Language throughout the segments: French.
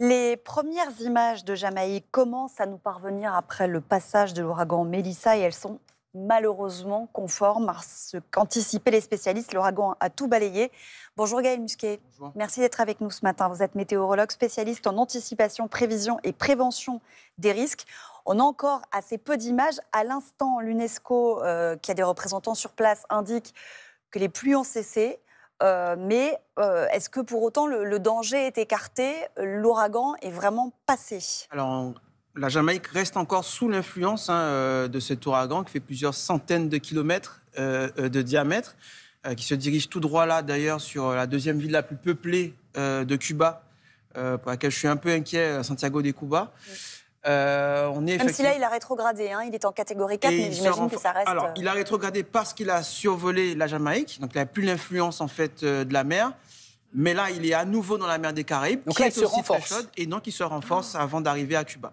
Les premières images de Jamaïque commencent à nous parvenir après le passage de l'ouragan Mélissa et elles sont malheureusement conformes à ce qu'anticipaient les spécialistes. L'ouragan a tout balayé. Bonjour Gaël Musquet. Bonjour. Merci d'être avec nous ce matin. Vous êtes météorologue spécialiste en anticipation, prévision et prévention des risques. On a encore assez peu d'images. À l'instant, l'UNESCO, qui a des représentants sur place, indique que les pluies ont cessé. Mais est-ce que pour autant le danger est écarté? L'ouragan est vraiment passé? Alors, la Jamaïque reste encore sous l'influence de cet ouragan qui fait plusieurs centaines de kilomètres de diamètre, qui se dirige tout droit là, d'ailleurs, sur la deuxième ville la plus peuplée de Cuba, pour laquelle je suis un peu inquiet, Santiago de Cuba. Oui. Même Si là, il a rétrogradé, hein, il est en catégorie 4, mais j'imagine que ça reste... Alors, il a rétrogradé parce qu'il a survolé la Jamaïque, donc il n'a plus l'influence en fait de la mer. Mais là, il est à nouveau dans la mer des Caraïbes, donc qui là, est il se aussi très renforce. chaude, et donc il se renforce avant d'arriver à Cuba.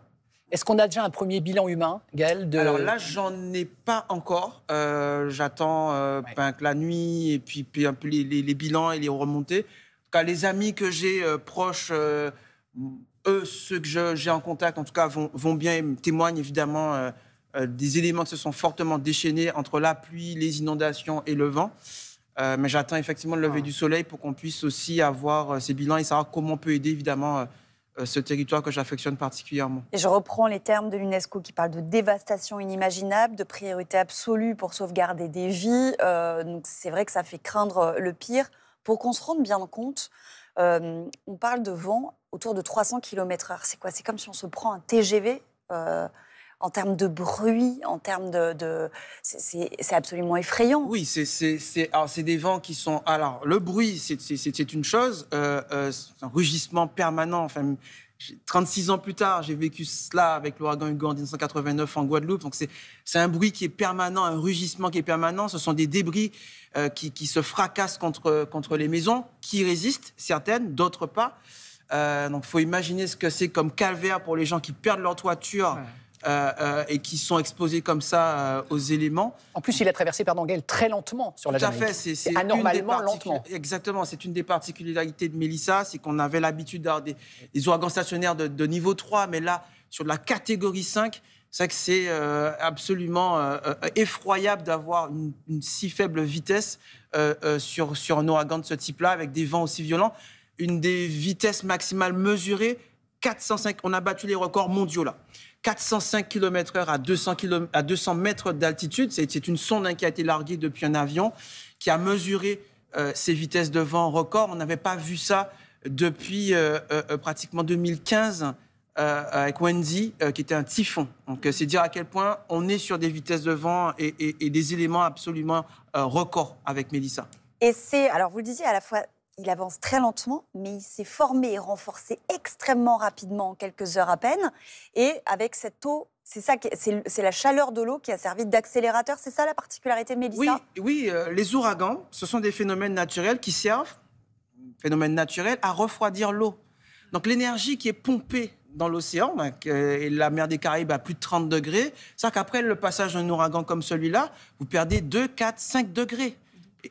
Est-ce qu'on a déjà un premier bilan humain, Gaël Alors là, j'en ai pas encore. J'attends que la nuit et puis un peu les bilans et les remontées. En tout cas, les amis que j'ai proches, eux, ceux que j'ai en contact, en tout cas, vont bien et me témoignent évidemment des éléments qui se sont fortement déchaînés entre la pluie, les inondations et le vent. Mais j'attends effectivement le lever du soleil pour qu'on puisse aussi avoir ces bilans et savoir comment on peut aider évidemment ce territoire que j'affectionne particulièrement. Et je reprends les termes de l'UNESCO qui parle de dévastation inimaginable, de priorité absolue pour sauvegarder des vies. Donc c'est vrai que ça fait craindre le pire. Pour qu'on se rende bien compte, on parle de vent autour de 300 km/h. C'est quoi? C'est comme si on se prend un TGV en termes de bruit, en termes de... C'est absolument effrayant. Oui, c'est des vents qui sont... Alors, le bruit, c'est une chose. C'est un rugissement permanent. Enfin, 36 ans plus tard, j'ai vécu cela avec l'ouragan Hugo en 1989 en Guadeloupe. Donc, c'est un bruit qui est permanent, un rugissement qui est permanent. Ce sont des débris qui se fracassent contre les maisons, qui résistent, certaines, d'autres pas. Donc, il faut imaginer ce que c'est comme calvaire pour les gens qui perdent leur toiture. Ouais. Et qui sont exposés comme ça aux éléments. En plus, il a traversé, Gaël, très lentement sur la Jamaïque. Tout à fait, c'est anormalement lentement. Exactement, c'est une des particularités de Mélissa, c'est qu'on avait l'habitude d'avoir des ouragans stationnaires de niveau 3, mais là, sur la catégorie 5, c'est vrai que c'est absolument effroyable d'avoir une si faible vitesse sur un ouragan de ce type-là, avec des vents aussi violents. Une des vitesses maximales mesurées, 405, on a battu les records mondiaux là. 405 km/h à 200 mètres d'altitude. C'est une sonde qui a été larguée depuis un avion qui a mesuré ces vitesses de vent record. On n'avait pas vu ça depuis pratiquement 2015 avec Wendy, qui était un typhon. Donc, c'est dire à quel point on est sur des vitesses de vent et des éléments absolument records avec Mélissa. Et alors vous le disiez, à la fois, il avance très lentement, mais il s'est formé et renforcé extrêmement rapidement, en quelques heures à peine. Et avec cette eau, c'est la chaleur de l'eau qui a servi d'accélérateur. C'est ça la particularité de Mélissa? Oui, les ouragans, ce sont des phénomènes naturels qui servent, à refroidir l'eau. Donc l'énergie qui est pompée dans l'océan, et la mer des Caraïbes à plus de 30 degrés, c'est qu'après le passage d'un ouragan comme celui-là, vous perdez 2, 4, 5 degrés.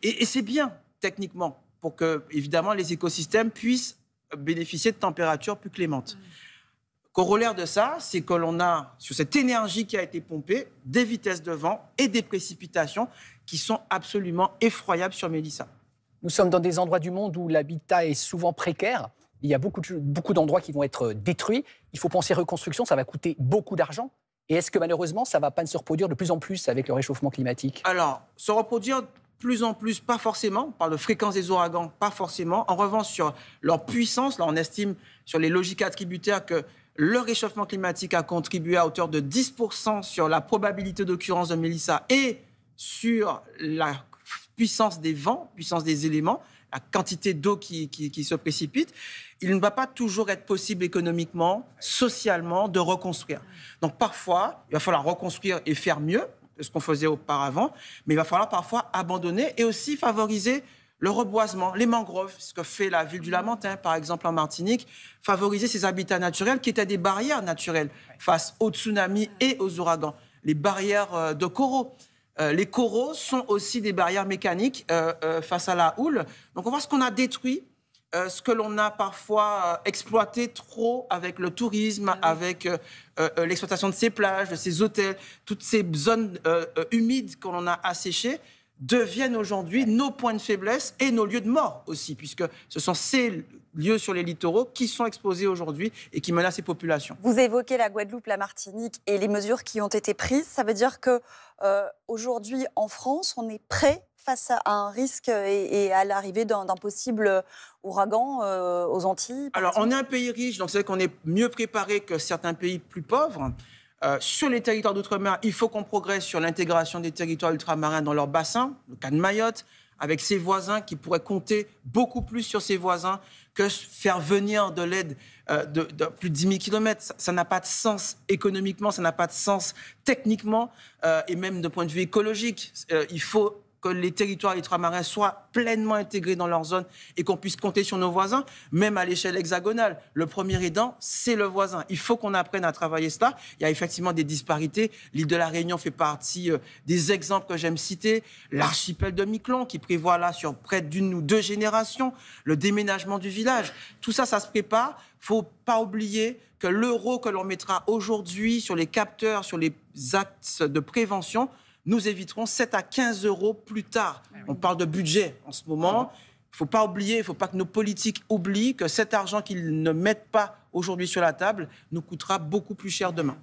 Et c'est bien, techniquement, pour que, évidemment, les écosystèmes puissent bénéficier de températures plus clémentes. Corollaire de ça, c'est que l'on a, sur cette énergie qui a été pompée, des vitesses de vent et des précipitations qui sont absolument effroyables sur Mélissa. Nous sommes dans des endroits du monde où l'habitat est souvent précaire. Il y a beaucoup d'endroits qui vont être détruits. Il faut penser reconstruction, ça va coûter beaucoup d'argent. Et est-ce que malheureusement, ça ne va pas se reproduire de plus en plus avec le réchauffement climatique? Alors, se reproduire plus en plus, pas forcément. On parle de fréquence des ouragans, pas forcément. En revanche, sur leur puissance, là, on estime sur les logiques attributaires que le réchauffement climatique a contribué à hauteur de 10% sur la probabilité d'occurrence de Mélissa et sur la puissance des vents, puissance des éléments, la quantité d'eau qui se précipite. Il ne va pas toujours être possible économiquement, socialement, de reconstruire. Donc parfois, il va falloir reconstruire et faire mieux de ce qu'on faisait auparavant, mais il va falloir parfois abandonner et aussi favoriser le reboisement, les mangroves, ce que fait la ville du Lamentin, par exemple en Martinique, favoriser ces habitats naturels qui étaient des barrières naturelles face aux tsunamis et aux ouragans, les barrières de coraux. Les coraux sont aussi des barrières mécaniques face à la houle. Donc on voit ce qu'on a détruit ce que l'on a parfois exploité trop avec le tourisme, avec l'exploitation de ces plages, de ces hôtels, toutes ces zones humides que l'on a asséchées, deviennent aujourd'hui nos points de faiblesse et nos lieux de mort aussi, puisque ce sont ces lieux sur les littoraux qui sont exposés aujourd'hui et qui menacent les populations. Vous évoquez la Guadeloupe, la Martinique et les mesures qui ont été prises. Ça veut dire que aujourd'hui, en France, on est prêt face à un risque et à l'arrivée d'un possible ouragan aux Antilles? Alors, on est un pays riche, donc c'est vrai qu'on est mieux préparé que certains pays plus pauvres. Sur les territoires d'outre-mer, il faut qu'on progresse sur l'intégration des territoires ultramarins dans leur bassin, le cas de Mayotte, avec ses voisins qui pourraient compter beaucoup plus sur ses voisins que faire venir de l'aide de plus de 10 000 km. Ça n'a pas de sens économiquement, ça n'a pas de sens techniquement et même de point de vue écologique. Il faut que les territoires ultramarins soient pleinement intégrés dans leur zone et qu'on puisse compter sur nos voisins, même à l'échelle hexagonale. Le premier aidant, c'est le voisin. Il faut qu'on apprenne à travailler cela. Il y a effectivement des disparités. L'île de la Réunion fait partie des exemples que j'aime citer. L'archipel de Miquelon, qui prévoit là, sur près d'une ou deux générations, le déménagement du village. Tout ça, ça se prépare. Il ne faut pas oublier que l'euro que l'on mettra aujourd'hui sur les capteurs, sur les axes de prévention, nous éviterons 7 à 15 euros plus tard. On parle de budget en ce moment. Il ne faut pas oublier, il ne faut pas que nos politiques oublient que cet argent qu'ils ne mettent pas aujourd'hui sur la table nous coûtera beaucoup plus cher demain.